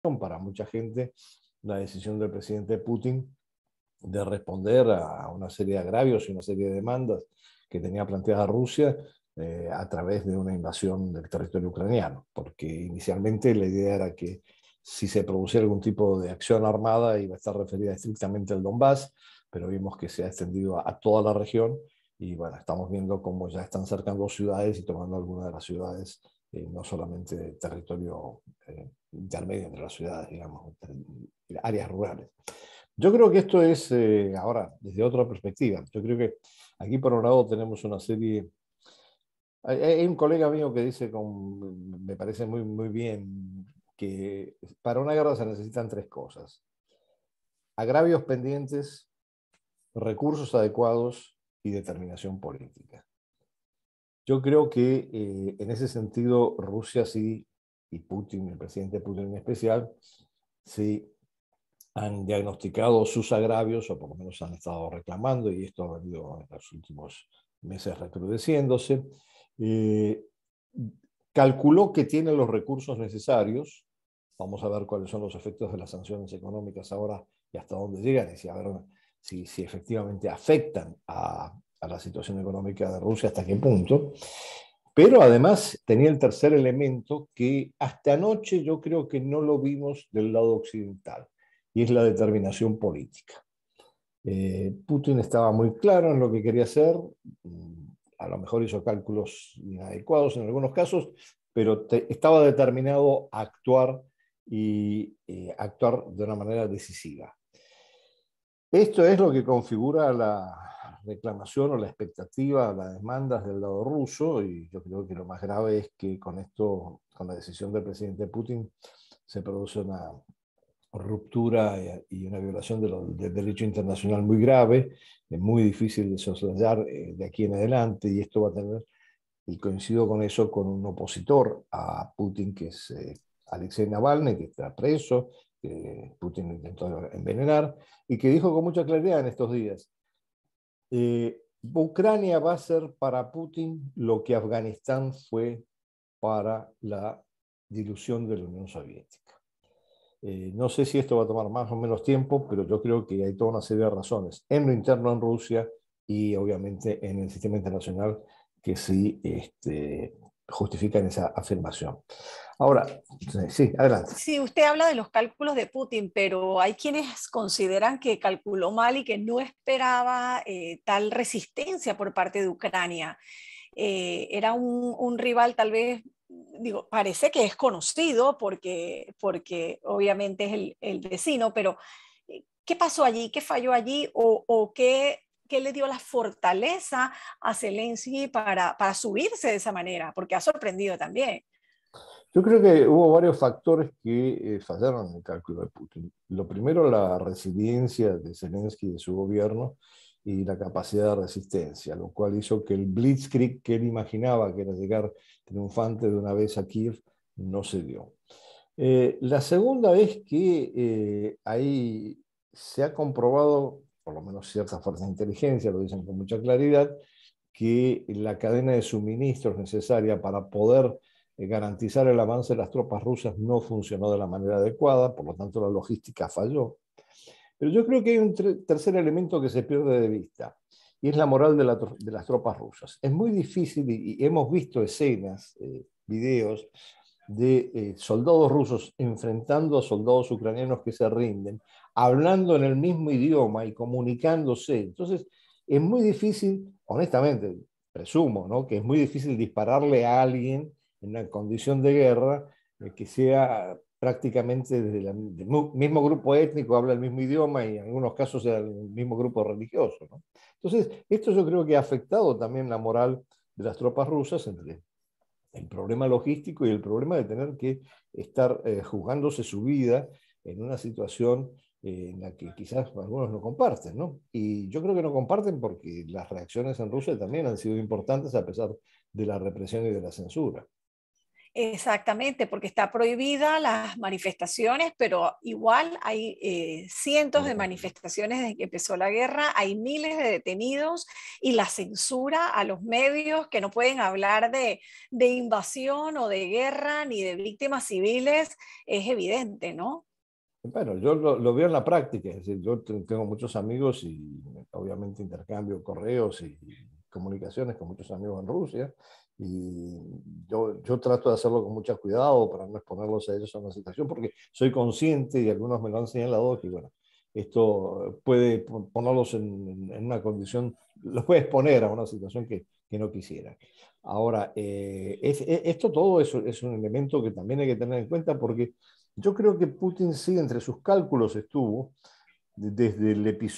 para mucha gente la decisión del presidente Putin de responder a una serie de agravios y una serie de demandas que tenía planteada Rusia a través de una invasión del territorio ucraniano, porque inicialmente la idea era que si se produciera algún tipo de acción armada iba a estar referida estrictamente al Donbass, pero vimos que se ha extendido a toda la región y bueno, estamos viendo cómo ya están cercando ciudades y tomando algunas de las ciudades, no solamente territorio intermedio entre las ciudades, digamos, áreas rurales. Yo creo que esto es, ahora, desde otra perspectiva, yo creo que aquí por un lado tenemos una serie, hay un colega mío que dice, me parece muy, muy bien, que para una guerra se necesitan tres cosas: agravios pendientes, recursos adecuados y determinación política. Yo creo que en ese sentido Rusia sí, y Putin, el presidente Putin en especial, sí han diagnosticado sus agravios, o por lo menos han estado reclamando, y esto ha venido en los últimos meses recrudeciéndose. Eh, Calculó que tiene los recursos necesarios. Vamos a ver cuáles son los efectos de las sanciones económicas ahora y hasta dónde llegan, y si, a ver, si efectivamente afectan a la situación económica de Rusia, hasta qué punto. Pero además tenía el tercer elemento que hasta anoche yo creo que no lo vimos del lado occidental, y es la determinación política. Putin estaba muy claro en lo que quería hacer, a lo mejor hizo cálculos inadecuados en algunos casos, pero estaba determinado a actuar y actuar de una manera decisiva. Esto es lo que configura la reclamación o la expectativa, las demandas del lado ruso, y yo creo que lo más grave es que con esto, con la decisión del presidente Putin, se produce una ruptura y una violación del derecho internacional muy grave, muy difícil de soslayar de aquí en adelante, y esto va a tener, y coincido con eso, con un opositor a Putin, que es Alexei Navalny, que está preso, que Putin lo intentó envenenar, y que dijo con mucha claridad en estos días, Ucrania va a ser para Putin lo que Afganistán fue para la dilución de la Unión Soviética. No sé si esto va a tomar más o menos tiempo, pero yo creo que hay toda una serie de razones en lo interno en Rusia y obviamente en el sistema internacional que sí justifican esa afirmación. Ahora, sí, adelante. Sí, usted habla de los cálculos de Putin, pero hay quienes consideran que calculó mal y que no esperaba tal resistencia por parte de Ucrania. Era un rival tal vez, digo, parece que es conocido porque obviamente es el vecino, pero ¿qué pasó allí? ¿Qué falló allí? ¿O qué le dio la fortaleza a Zelensky para subirse de esa manera? Porque ha sorprendido también. Yo creo que hubo varios factores que fallaron en el cálculo de Putin. Lo primero, la resiliencia de Zelensky y de su gobierno y la capacidad de resistencia, lo cual hizo que el blitzkrieg que él imaginaba, que era llegar triunfante de una vez a Kiev, no se dio. La segunda es que ahí se ha comprobado, por lo menos ciertas fuerzas de inteligencia lo dicen con mucha claridad, que la cadena de suministros necesaria para poder garantizar el avance de las tropas rusas no funcionó de la manera adecuada, por lo tanto la logística falló. Pero yo creo que hay un tercer elemento que se pierde de vista, y es la moral de las tropas rusas. Es muy difícil, y hemos visto escenas, videos, de soldados rusos enfrentando a soldados ucranianos que se rinden, hablando en el mismo idioma y comunicándose. Entonces, es muy difícil, honestamente, presumo, ¿no?, que es muy difícil dispararle a alguien en una condición de guerra que sea prácticamente del mismo grupo étnico, habla el mismo idioma y en algunos casos sea el mismo grupo religioso, ¿no? Entonces, esto yo creo que ha afectado también la moral de las tropas rusas, entre el problema logístico y el problema de tener que estar jugándose su vida en una situación en la que quizás algunos no comparten, ¿no? Y yo creo que no comparten porque las reacciones en Rusia también han sido importantes a pesar de la represión y de la censura. Exactamente, porque está prohibida las manifestaciones, pero igual hay cientos de manifestaciones desde que empezó la guerra, hay miles de detenidos y la censura a los medios que no pueden hablar de invasión o de guerra ni de víctimas civiles es evidente, ¿no? Bueno, yo lo veo en la práctica, es decir, yo tengo muchos amigos y obviamente intercambio correos y comunicaciones con muchos amigos en Rusia y yo trato de hacerlo con mucho cuidado para no exponerlos a ellos a una situación porque soy consciente y algunos me lo han señalado que bueno, esto puede ponerlos en una condición, los puede exponer a una situación que no quisiera. Ahora, esto todo es un elemento que también hay que tener en cuenta porque yo creo que Putin sí, entre sus cálculos estuvo, desde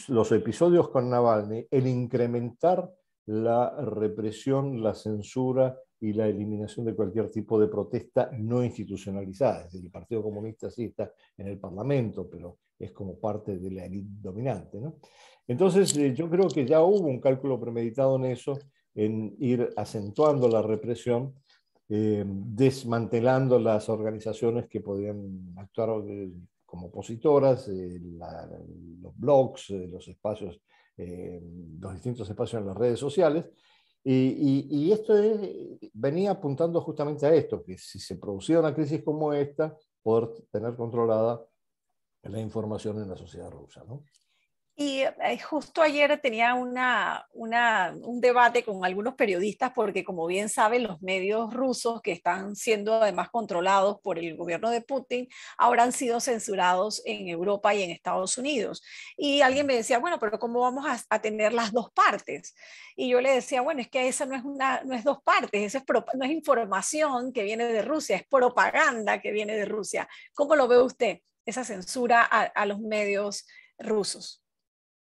los episodios con Navalny, el incrementar la represión, la censura y la eliminación de cualquier tipo de protesta no institucionalizada. Es decir, el Partido Comunista sí está en el Parlamento, pero es como parte de la élite dominante, ¿no? Entonces, yo creo que ya hubo un cálculo premeditado en eso, en ir acentuando la represión, desmantelando las organizaciones que podían actuar como opositoras, los blogs, los espacios, los distintos espacios en las redes sociales. Y esto venía apuntando justamente a esto, que si se producía una crisis como esta, poder tener controlada la información en la sociedad rusa, ¿no? Y justo ayer tenía un debate con algunos periodistas porque, como bien saben, los medios rusos que están siendo además controlados por el gobierno de Putin, ahora han sido censurados en Europa y en Estados Unidos. Y alguien me decía, bueno, pero ¿cómo vamos a tener las dos partes? Y yo le decía, bueno, es que esa no es dos partes, eso no es información que viene de Rusia, es propaganda que viene de Rusia. ¿Cómo lo ve usted, esa censura a los medios rusos?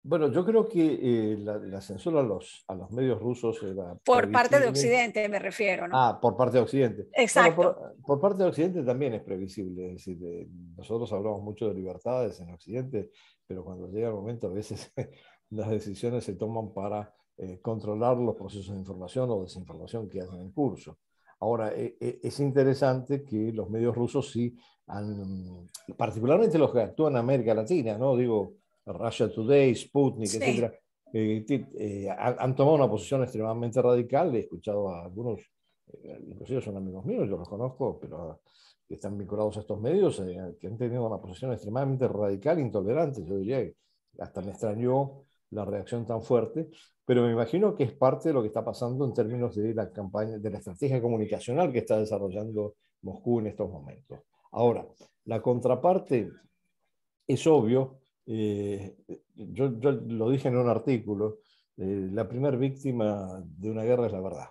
Bueno, yo creo que la censura a los medios rusos era Por parte de previsible. Occidente me refiero, ¿no? Ah, por parte de Occidente. Bueno, Exacto. por parte de Occidente también es previsible. Es decir, nosotros hablamos mucho de libertades en Occidente, pero cuando llega el momento, a veces las decisiones se toman para controlar los procesos de información o desinformación que hacen en curso. Ahora, es interesante que los medios rusos sí han, particularmente los que actúan en América Latina, ¿no? Digo, Russia Today, Sputnik, Sí. etcétera, han tomado una posición extremadamente radical. He escuchado a algunos, inclusive son amigos míos, yo los conozco, pero que están vinculados a estos medios, que han tenido una posición extremadamente radical, intolerante. Yo diría que hasta me extrañó la reacción tan fuerte, pero me imagino que es parte de lo que está pasando en términos de la campaña, de la estrategia comunicacional que está desarrollando Moscú en estos momentos. Ahora, la contraparte es obvio, yo lo dije en un artículo, la primera víctima de una guerra es la verdad.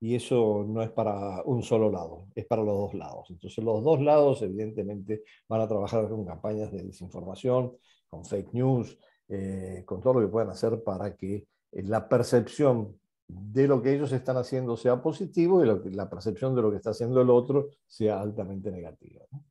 Y eso no es para un solo lado, es para los dos lados. Entonces los dos lados evidentemente van a trabajar con campañas de desinformación, con fake news, con todo lo que puedan hacer para que la percepción de lo que ellos están haciendo sea positivo y la percepción de lo que está haciendo el otro sea altamente negativa, ¿no?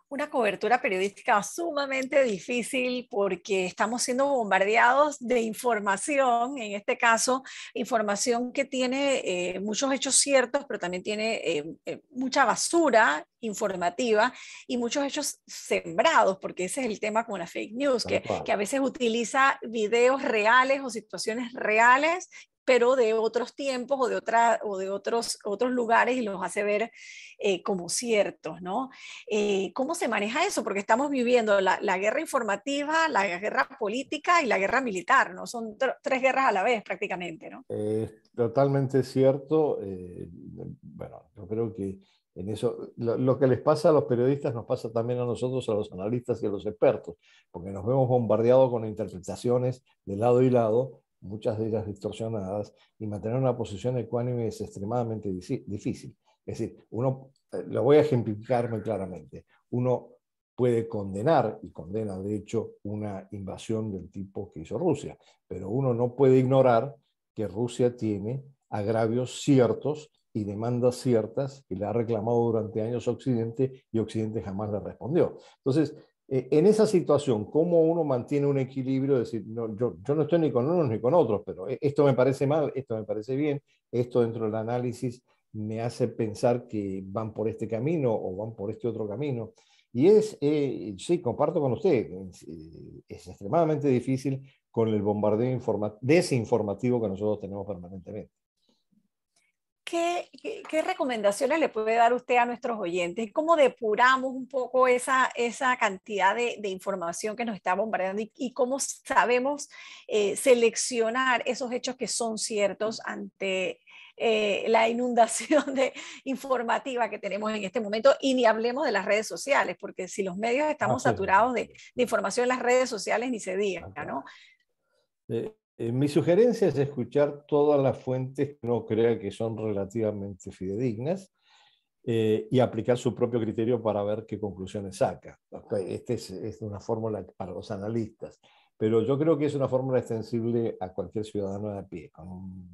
Una cobertura periodística sumamente difícil porque estamos siendo bombardeados de información, en este caso, información que tiene muchos hechos ciertos, pero también tiene mucha basura informativa y muchos hechos sembrados, porque ese es el tema con la fake news, Tal que cual. a veces utiliza videos reales o situaciones reales pero de otros tiempos o de otros lugares y los hace ver como ciertos, ¿no? ¿Cómo se maneja eso? Porque estamos viviendo la guerra informativa, la guerra política y la guerra militar, ¿no? Son tres guerras a la vez prácticamente, ¿no? Es totalmente cierto. Bueno, yo creo que en eso, lo que les pasa a los periodistas nos pasa también a nosotros, a los analistas y a los expertos, porque nos vemos bombardeados con interpretaciones de lado y lado, muchas de ellas distorsionadas, y mantener una posición ecuánime es extremadamente difícil. Es decir, lo voy a ejemplificar muy claramente, uno puede condenar, y condena de hecho, una invasión del tipo que hizo Rusia, pero uno no puede ignorar que Rusia tiene agravios ciertos y demandas ciertas que le ha reclamado durante años Occidente y Occidente jamás le respondió. Entonces, en esa situación, ¿cómo uno mantiene un equilibrio? Es decir, no, yo no estoy ni con unos ni con otros, pero esto me parece mal, esto me parece bien, esto dentro del análisis me hace pensar que van por este camino o van por este otro camino. Y sí, comparto con usted, es extremadamente difícil con el bombardeo desinformativo que nosotros tenemos permanentemente. ¿Qué recomendaciones le puede dar usted a nuestros oyentes? ¿Cómo depuramos un poco esa cantidad de información que nos está bombardeando y cómo sabemos seleccionar esos hechos que son ciertos ante la inundación informativa que tenemos en este momento? Y ni hablemos de las redes sociales, porque si los medios estamos Sí, saturados de información en las redes sociales, ni se diga, ¿no? Mi sugerencia es escuchar todas las fuentes que uno crea que son relativamente fidedignas y aplicar su propio criterio para ver qué conclusiones saca. Esta es una fórmula para los analistas, pero yo creo que es una fórmula extensible a cualquier ciudadano de a pie, con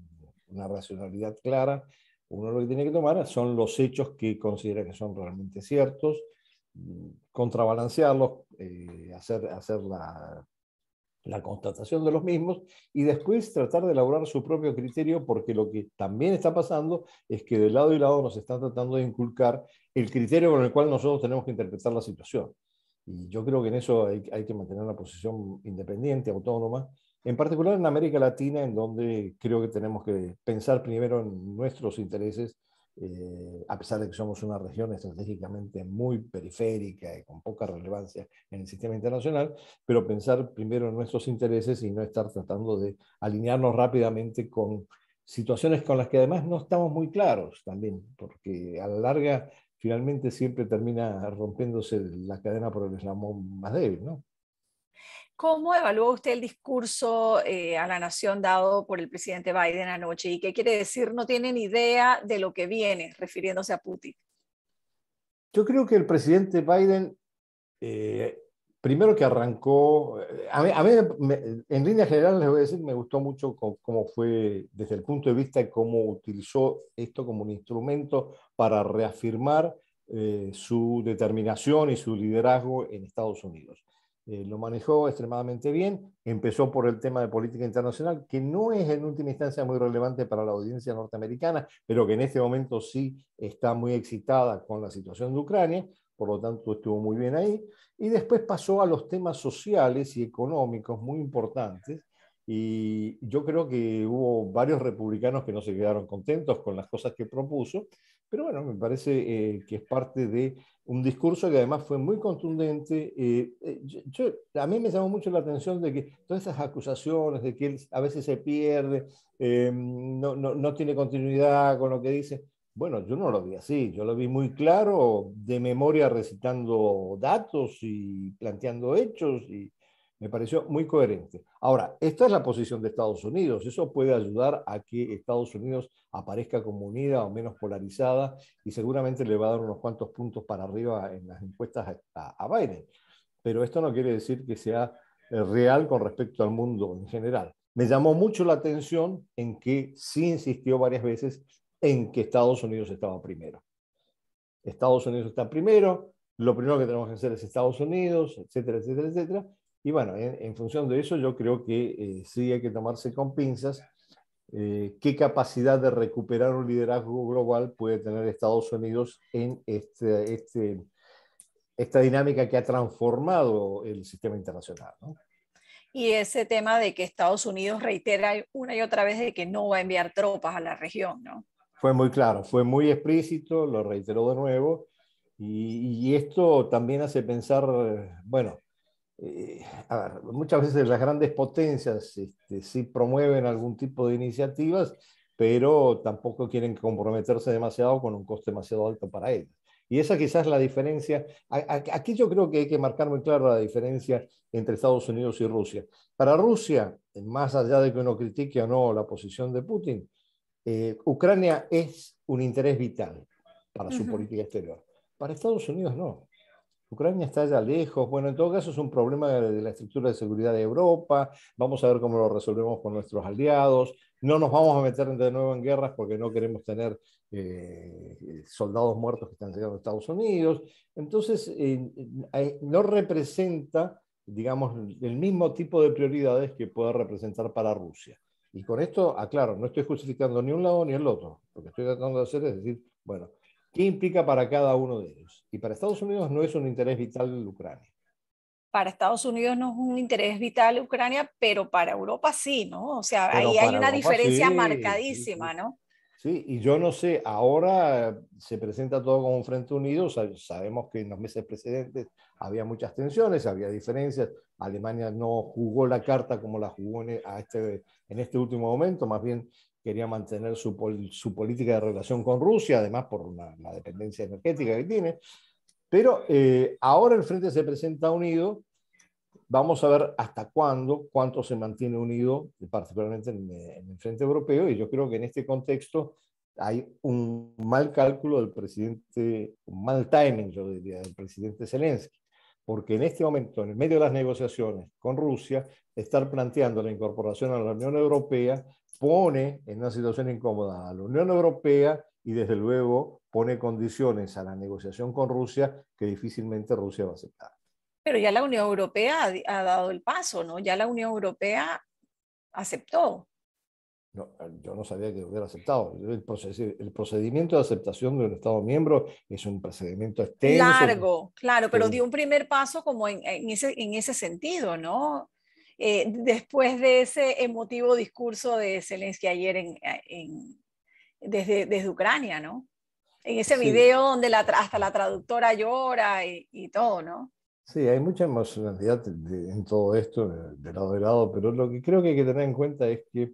una racionalidad clara. Uno lo que tiene que tomar son los hechos que considera que son realmente ciertos, contrabalancearlos, hacer la constatación de los mismos y después tratar de elaborar su propio criterio, porque lo que también está pasando es que de lado y lado nos están tratando de inculcar el criterio con el cual nosotros tenemos que interpretar la situación. Y yo creo que en eso hay que mantener una posición independiente, autónoma, en particular en América Latina, en donde creo que tenemos que pensar primero en nuestros intereses, a pesar de que somos una región estratégicamente muy periférica y con poca relevancia en el sistema internacional, pero pensar primero en nuestros intereses y no estar tratando de alinearnos rápidamente con situaciones con las que además no estamos muy claros también, porque a la larga finalmente siempre termina rompiéndose la cadena por el eslabón más débil, ¿no? ¿Cómo evalúa usted el discurso a la nación dado por el presidente Biden anoche? ¿Y qué quiere decir? No tiene ni idea de lo que viene, refiriéndose a Putin. Yo creo que el presidente Biden, eh, primero que arrancó, en líneas generales les voy a decir, me gustó mucho cómo fue desde el punto de vista de cómo utilizó esto como un instrumento para reafirmar su determinación y su liderazgo en Estados Unidos. Lo manejó extremadamente bien, empezó por el tema de política internacional, que no es en última instancia muy relevante para la audiencia norteamericana, pero que en este momento sí está muy excitada con la situación de Ucrania, por lo tanto estuvo muy bien ahí. Y después pasó a los temas sociales y económicos muy importantes. Y yo creo que hubo varios republicanos que no se quedaron contentos con las cosas que propuso, pero bueno, me parece que es parte de un discurso que además fue muy contundente. A mí me llamó mucho la atención de que todas esas acusaciones de que él a veces se pierde, no tiene continuidad con lo que dice. Bueno, yo no lo vi así, yo lo vi muy claro, de memoria recitando datos y planteando hechos y me pareció muy coherente. Ahora, esta es la posición de Estados Unidos, eso puede ayudar a que Estados Unidos aparezca como unida o menos polarizada y seguramente le va a dar unos cuantos puntos para arriba en las encuestas a Biden. Pero esto no quiere decir que sea real con respecto al mundo en general. Me llamó mucho la atención en que sí insistió varias veces en que Estados Unidos estaba primero. Estados Unidos está primero, lo primero que tenemos que hacer es Estados Unidos, etcétera, etcétera, etcétera. Y bueno, en función de eso yo creo que sí hay que tomarse con pinzas qué capacidad de recuperar un liderazgo global puede tener Estados Unidos en esta dinámica que ha transformado el sistema internacional, ¿no? Y ese tema de que Estados Unidos reitera una y otra vez de que no va a enviar tropas a la región, ¿no? Fue muy claro, fue muy explícito, lo reiteró de nuevo, y esto también hace pensar, bueno, a ver, muchas veces las grandes potencias sí promueven algún tipo de iniciativas, pero tampoco quieren comprometerse demasiado con un coste demasiado alto para ellos. Y esa quizás es la diferencia. Aquí yo creo que hay que marcar muy claro la diferencia entre Estados Unidos y Rusia. Para Rusia, más allá de que uno critique o no la posición de Putin, Ucrania es un interés vital para su política exterior. Para Estados Unidos no. Ucrania está allá lejos. Bueno, en todo caso es un problema de la estructura de seguridad de Europa. Vamos a ver cómo lo resolvemos con nuestros aliados. No nos vamos a meter de nuevo en guerras porque no queremos tener soldados muertos que están llegando a Estados Unidos. Entonces, no representa, digamos, el mismo tipo de prioridades que puede representar para Rusia. Y con esto, aclaro, no estoy justificando ni un lado ni el otro. Lo que estoy tratando de hacer es decir, bueno, ¿qué implica para cada uno de ellos? Y para Estados Unidos no es un interés vital Ucrania. Para Estados Unidos no es un interés vital Ucrania, pero para Europa sí, ¿no? O sea, Pero ahí hay para una Europa diferencia sí, sí, marcadísima, sí. ¿no? Sí, y yo no sé, ahora se presenta todo como un frente unido, sabemos que en los meses precedentes había muchas tensiones, había diferencias, Alemania no jugó la carta como la jugó en este último momento, más bien quería mantener su política de relación con Rusia, además por la dependencia energética que tiene, pero ahora el frente se presenta unido. Vamos a ver hasta cuánto se mantiene unido, particularmente en el Frente Europeo, y yo creo que en este contexto hay un mal cálculo del presidente, un mal timing, yo diría, del presidente Zelensky, porque en este momento, en el medio de las negociaciones con Rusia, estar planteando la incorporación a la Unión Europea pone en una situación incómoda a la Unión Europea y desde luego pone condiciones a la negociación con Rusia que difícilmente Rusia va a aceptar. Pero ya la Unión Europea ha dado el paso, ¿no? Ya la Unión Europea aceptó. No, yo no sabía que hubiera aceptado. El procedimiento de aceptación de un Estado miembro es un procedimiento extenso. Largo, claro, pero Que, dio un primer paso como en ese sentido, ¿no? Después de ese emotivo discurso de Zelensky ayer desde Ucrania, ¿no? En ese sí, video donde hasta la traductora llora y todo, ¿no? sí, hay mucha emocionalidad en todo esto, de lado, pero lo que creo que hay que tener en cuenta es que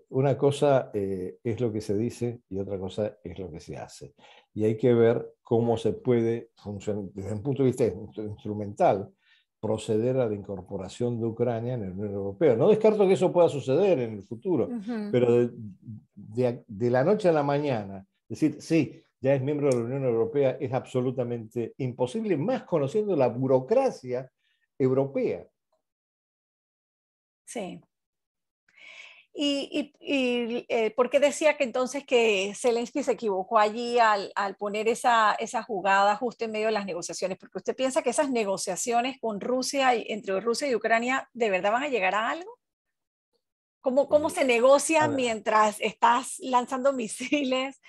una cosa es lo que se dice y otra cosa es lo que se hace. Y hay que ver cómo se puede funcionar, desde un punto de vista instrumental, proceder a la incorporación de Ucrania en la Unión Europea. No descarto que eso pueda suceder en el futuro, Ujú. pero de la noche a la mañana, decir, sí, ya es miembro de la Unión Europea, es absolutamente imposible, más conociendo la burocracia europea. Sí. ¿Por qué decía que entonces que Zelensky se equivocó allí al poner esa jugada justo en medio de las negociaciones? Porque usted piensa que esas negociaciones con Rusia, entre Rusia y Ucrania, ¿de verdad van a llegar a algo? ¿Cómo Eh, se negocia a ver, mientras estás lanzando misiles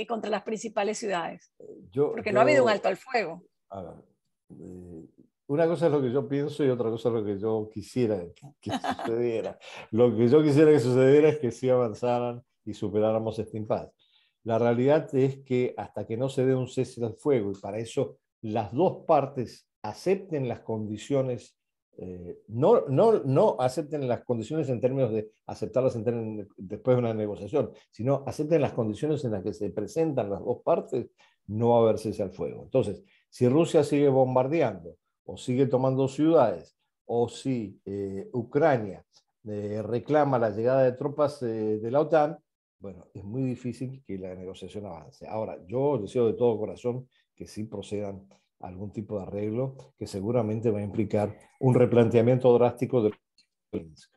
contra las principales ciudades? yo, Porque no ha habido un alto yo, al fuego. a ver, una cosa es lo que yo pienso y otra cosa es lo que yo quisiera que sucediera. Lo que yo quisiera que sucediera es que sí avanzaran y superáramos este impasse. La realidad es que hasta que no se dé un cese al fuego, y para eso las dos partes acepten las condiciones, no acepten las condiciones en términos de aceptarlas después de una negociación, sino acepten las condiciones en las que se presentan las dos partes, no va a haber cese al fuego. Entonces, si Rusia sigue bombardeando, o sigue tomando ciudades, o si Ucrania reclama la llegada de tropas de la OTAN, bueno, es muy difícil que la negociación avance. Ahora, yo deseo de todo corazón que sí procedan a algún tipo de arreglo que seguramente va a implicar un replanteamiento drástico de Minsk.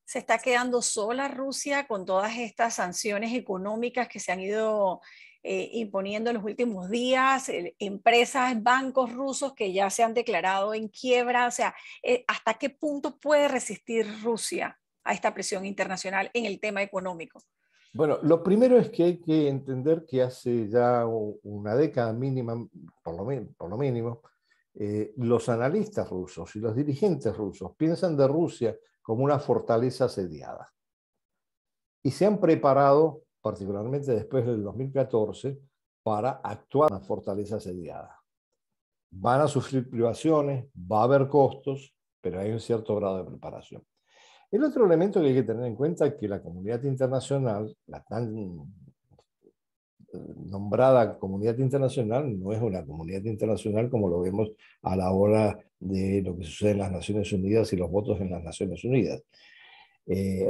Se está quedando sola Rusia con todas estas sanciones económicas que se han ido imponiendo en los últimos días, empresas, bancos rusos que ya se han declarado en quiebra. O sea, ¿hasta qué punto puede resistir Rusia a esta presión internacional en el tema económico? Bueno, lo primero es que hay que entender que hace ya una década mínima, por lo mínimo, los analistas rusos y los dirigentes rusos piensan de Rusia como una fortaleza asediada. Y se han preparado, particularmente después del 2014, para actuar en una fortaleza asediada. Van a sufrir privaciones, va a haber costos, pero hay un cierto grado de preparación. El otro elemento que hay que tener en cuenta es que la comunidad internacional, la tan nombrada comunidad internacional, no es una comunidad internacional como lo vemos a la hora de lo que sucede en las Naciones Unidas y los votos en las Naciones Unidas.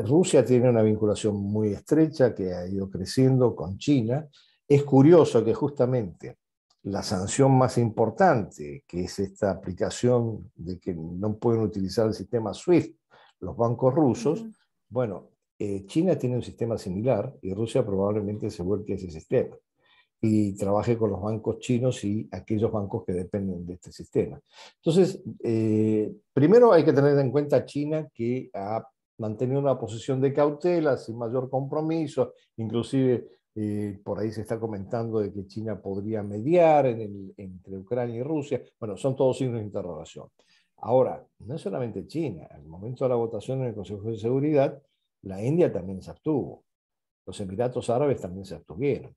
Rusia tiene una vinculación muy estrecha que ha ido creciendo con China. Es curioso que justamente la sanción más importante, que es esta aplicación de que no pueden utilizar el sistema SWIFT los bancos Uh rusos, -huh. bueno, China tiene un sistema similar y Rusia probablemente se vuelque a ese sistema y trabaje con los bancos chinos y aquellos bancos que dependen de este sistema. Entonces, primero hay que tener en cuenta a China que ha manteniendo una posición de cautela, sin mayor compromiso, inclusive por ahí se está comentando de que China podría mediar entre Ucrania y Rusia. Bueno, son todos signos de interrogación. Ahora, no es solamente China, al momento de la votación en el Consejo de Seguridad, la India también se abstuvo, los Emiratos Árabes también se abstuvieron.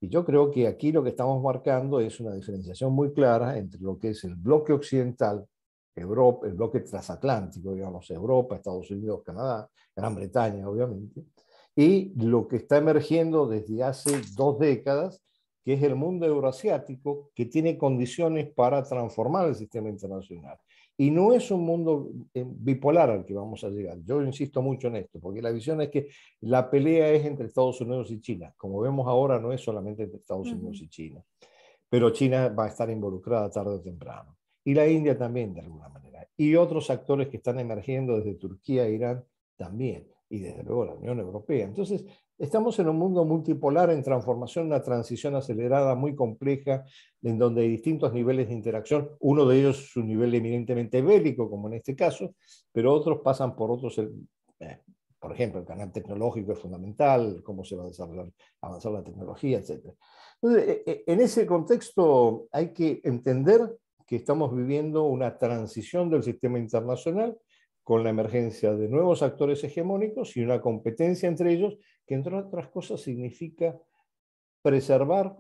Y yo creo que aquí lo que estamos marcando es una diferenciación muy clara entre lo que es el bloque occidental, Europa, el bloque transatlántico, digamos, Europa, Estados Unidos, Canadá, Gran Bretaña, obviamente, y lo que está emergiendo desde hace 2 décadas, que es el mundo euroasiático, que tiene condiciones para transformar el sistema internacional. Y no es un mundo bipolar al que vamos a llegar. Yo insisto mucho en esto, porque la visión es que la pelea es entre Estados Unidos y China. Como vemos ahora, no es solamente entre Estados Unidos y China, pero China va a estar involucrada tarde o temprano. Y la India también, de alguna manera. Y otros actores que están emergiendo desde Turquía e Irán también. Y desde luego la Unión Europea. Entonces, estamos en un mundo multipolar en transformación, una transición acelerada, muy compleja, en donde hay distintos niveles de interacción. Uno de ellos es un nivel eminentemente bélico, como en este caso, pero otros pasan por otros. Por ejemplo, el canal tecnológico es fundamental, cómo se va a desarrollar, avanzar la tecnología, etc. Entonces, en ese contexto hay que entender que estamos viviendo una transición del sistema internacional con la emergencia de nuevos actores hegemónicos y una competencia entre ellos que, entre otras cosas, significa preservar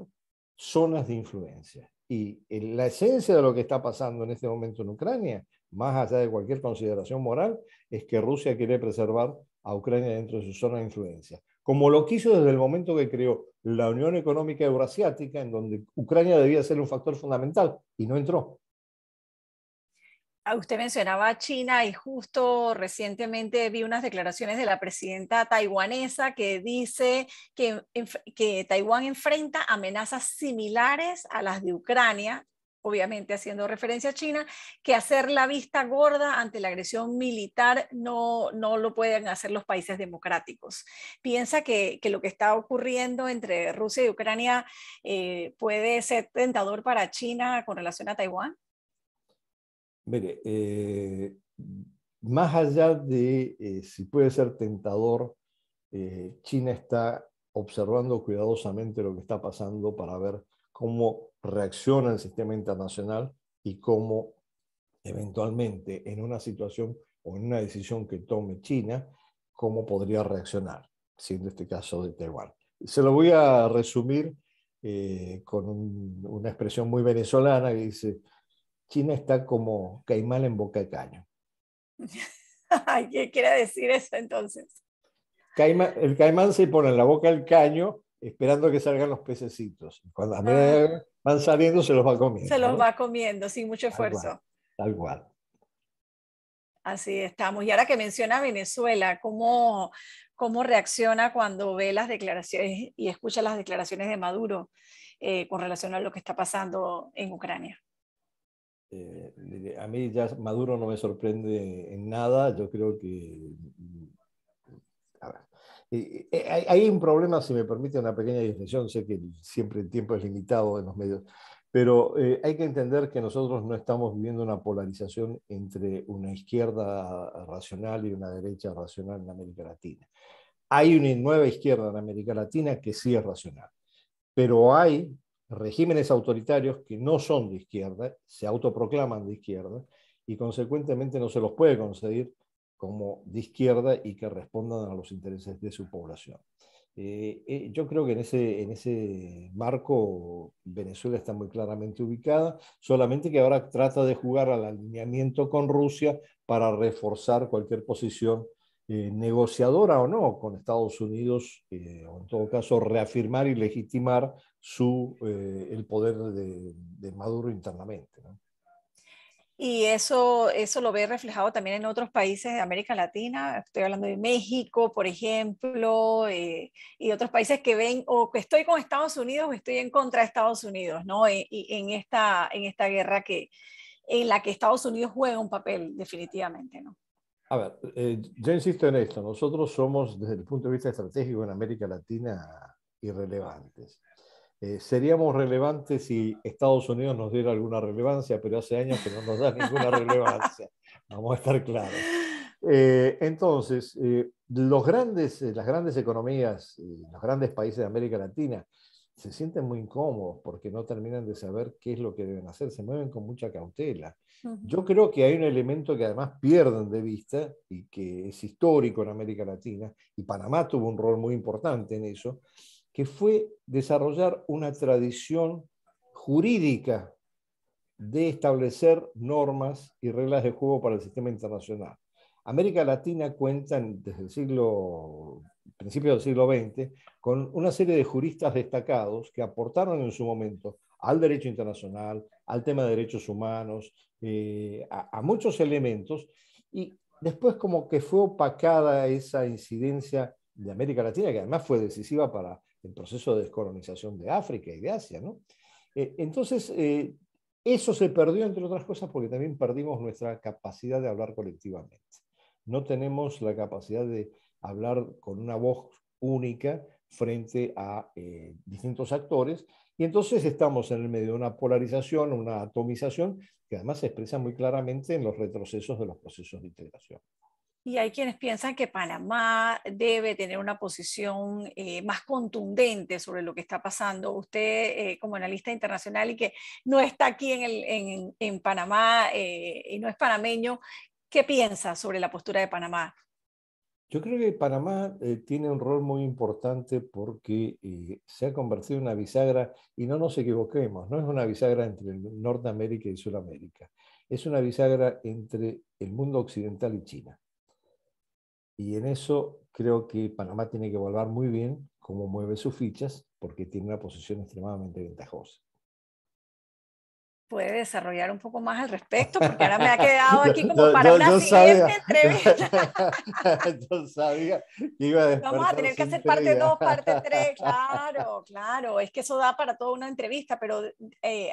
zonas de influencia. Y la esencia de lo que está pasando en este momento en Ucrania, más allá de cualquier consideración moral, es que Rusia quiere preservar a Ucrania dentro de su zona de influencia, como lo quiso desde el momento que creó la Unión Económica Eurasiática, en donde Ucrania debía ser un factor fundamental, y no entró. Usted mencionaba a China y justo recientemente vi unas declaraciones de la presidenta taiwanesa que dice que Taiwán enfrenta amenazas similares a las de Ucrania, obviamente haciendo referencia a China, que hacer la vista gorda ante la agresión militar no lo pueden hacer los países democráticos. ¿Piensa que lo que está ocurriendo entre Rusia y Ucrania puede ser tentador para China con relación a Taiwán? Mire, más allá de si puede ser tentador, China está observando cuidadosamente lo que está pasando para ver cómo reacciona el sistema internacional y cómo eventualmente en una situación o en una decisión que tome China, cómo podría reaccionar, siendo este caso de Taiwán. Se lo voy a resumir con una expresión muy venezolana que dice: China está como caimán en boca de caño. ¿Qué quiere decir eso entonces? El caimán se pone en la boca del caño esperando que salgan los pececitos. Cuando a Ah, medida van saliendo se los va se comiendo, los ¿no? va comiendo sin mucho Tal cual, esfuerzo. tal cual. Así estamos. Y ahora que menciona Venezuela, ¿cómo reacciona cuando ve las declaraciones y escucha las declaraciones de Maduro con relación a lo que está pasando en Ucrania? A mí ya Maduro no me sorprende en nada. Yo creo que... A ver, hay un problema, si me permite una pequeña distinción. Sé que siempre el tiempo es limitado en los medios, pero hay que entender que nosotros no estamos viviendo una polarización entre una izquierda racional y una derecha racional en América Latina. Hay una nueva izquierda en América Latina que sí es racional, pero hay regímenes autoritarios que no son de izquierda, se autoproclaman de izquierda y consecuentemente no se los puede conceder como de izquierda y que respondan a los intereses de su población. Yo creo que en ese marco Venezuela está muy claramente ubicada, solamente que ahora trata de jugar al alineamiento con Rusia para reforzar cualquier posición negociadora o no con Estados Unidos, o en todo caso reafirmar y legitimar el poder de Maduro internamente, ¿no? Y eso lo ve reflejado también en otros países de América Latina. Estoy hablando de México, por ejemplo, y otros países que ven o que estoy con Estados Unidos o estoy en contra de Estados Unidos, ¿no? Y en esta guerra en la que Estados Unidos juega un papel definitivamente, ¿no? A ver, yo insisto en esto, nosotros somos desde el punto de vista estratégico en América Latina irrelevantes. Seríamos relevantes si Estados Unidos nos diera alguna relevancia, pero hace años que no nos da ninguna relevancia. Vamos a estar claros. Entonces, las grandes economías, los grandes países de América Latina se sienten muy incómodos porque no terminan de saber qué es lo que deben hacer, se mueven con mucha cautela. Ujú. Yo creo que hay un elemento que además pierden de vista y que es histórico en América Latina, y Panamá tuvo un rol muy importante en eso, que fue desarrollar una tradición jurídica de establecer normas y reglas de juego para el sistema internacional. América Latina cuenta desde principios del siglo XX con una serie de juristas destacados que aportaron en su momento al derecho internacional, al tema de derechos humanos, a muchos elementos, y después como que fue opacada esa incidencia de América Latina, que además fue decisiva para el proceso de descolonización de África y de Asia, ¿no? Entonces, eso se perdió, entre otras cosas, porque también perdimos nuestra capacidad de hablar colectivamente. No tenemos la capacidad de hablar con una voz única frente a distintos actores, y entonces estamos en el medio de una polarización, una atomización, que además se expresa muy claramente en los retrocesos de los procesos de integración. Y hay quienes piensan que Panamá debe tener una posición más contundente sobre lo que está pasando. Usted, como analista internacional y que no está aquí en Panamá y no es panameño, ¿qué piensa sobre la postura de Panamá? Yo creo que Panamá tiene un rol muy importante porque se ha convertido en una bisagra, y no nos equivoquemos, no es una bisagra entre Norteamérica y Sudamérica, es una bisagra entre el mundo occidental y China. Y en eso creo que Panamá tiene que evaluar muy bien cómo mueve sus fichas, porque tiene una posición extremadamente ventajosa. ¿Puede desarrollar un poco más al respecto? Porque ahora me ha quedado aquí como yo, para yo, una yo siguiente sabía, entrevista. yo sabía que iba a Vamos a despertar tener su que hacer parte intriga. 2, parte 3. Claro, claro, es que eso da para toda una entrevista, pero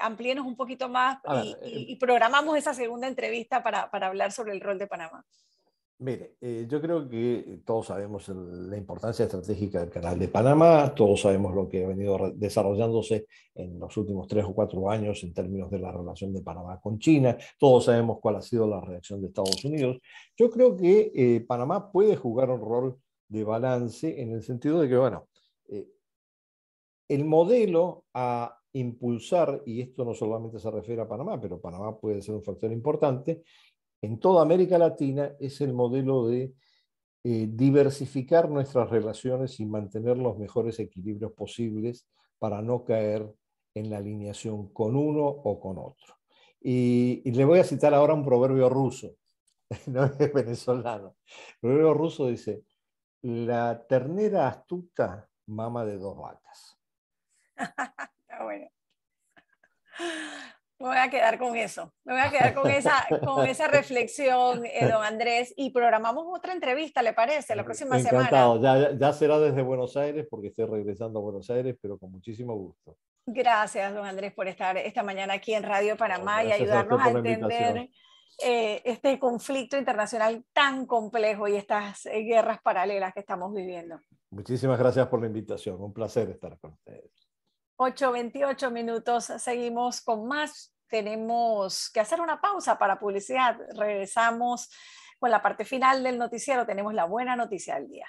amplíenos un poquito más A ver, y programamos esa segunda entrevista para hablar sobre el rol de Panamá. mire, yo creo que todos sabemos la importancia estratégica del Canal de Panamá, todos sabemos lo que ha venido desarrollándose en los últimos 3 o 4 años en términos de la relación de Panamá con China, todos sabemos cuál ha sido la reacción de Estados Unidos. Yo creo que Panamá puede jugar un rol de balance en el sentido de que, bueno, eh, el modelo a impulsar, y esto no solamente se refiere a Panamá, pero Panamá puede ser un factor importante, en toda América Latina es el modelo de diversificar nuestras relaciones y mantener los mejores equilibrios posibles para no caer en la alineación con uno o con otro. Y le voy a citar ahora un proverbio ruso, no es venezolano. El proverbio ruso dice, la ternera astuta mama de 2 vacas. Está bueno. Me voy a quedar con eso. Me voy a quedar con esa reflexión, don Andrés, y programamos otra entrevista, ¿le parece? La próxima semana. Encantado, ya será desde Buenos Aires porque estoy regresando a Buenos Aires, pero con muchísimo gusto. Gracias, don Andrés, por estar esta mañana aquí en Radio No, Panamá y gracias a usted ayudarnos a por la invitación. entender este conflicto internacional tan complejo y estas guerras paralelas que estamos viviendo. Muchísimas gracias por la invitación. Un placer estar con ustedes. 8:28, seguimos con más. Tenemos que hacer una pausa para publicidad. Regresamos con la parte final del noticiero. Tenemos la buena noticia del día.